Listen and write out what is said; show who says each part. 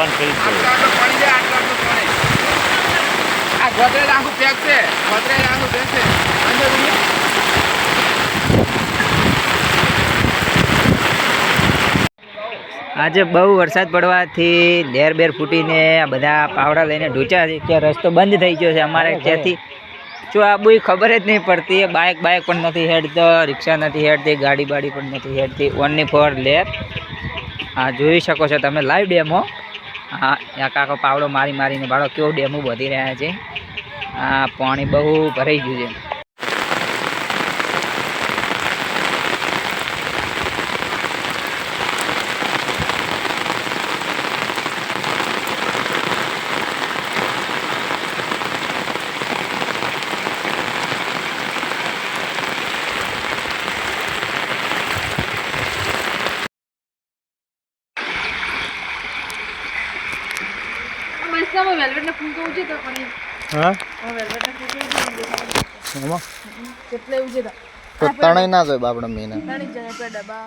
Speaker 1: Phone કરી દો.
Speaker 2: આ ગોદરેજ આખું પેક છે, ગોદરેજ આખું પેક છે.
Speaker 3: આજે બહુ વરસાદ પડવાથી લેર બેર ફૂટીને આ બધા પાવડા લઈને ઢૂંચ્યા છે કે રસ્તો બંધ થઈ ગયો છે અમારે ત્યાંથી. જો આ બહુ ખબર જ નહીં પડતી. બાઇક પણ નથી હેડતો, રિક્ષા નથી હેડતી, ગાડી પણ નથી હેડતી. Only for લેર. હા, જોઈ શકો છો તમે લાઈવ ડેમો. હા, આ કાકો પાવડો મારીને બાળો કેવો ડેમો વધી રહ્યા છે. આ પાણી બહુ ભરાઈ ગયું છે.
Speaker 4: વેલ્વેટના ફૂલ તો ઉજે તો પણ
Speaker 5: હા
Speaker 4: વેલ્વેટના ફૂલ તો
Speaker 5: એમાં
Speaker 4: કેટલે ઉજે તો
Speaker 5: તણાઈ ના જોય બાપડા મહિના
Speaker 4: તણી જને પે ડબ્બા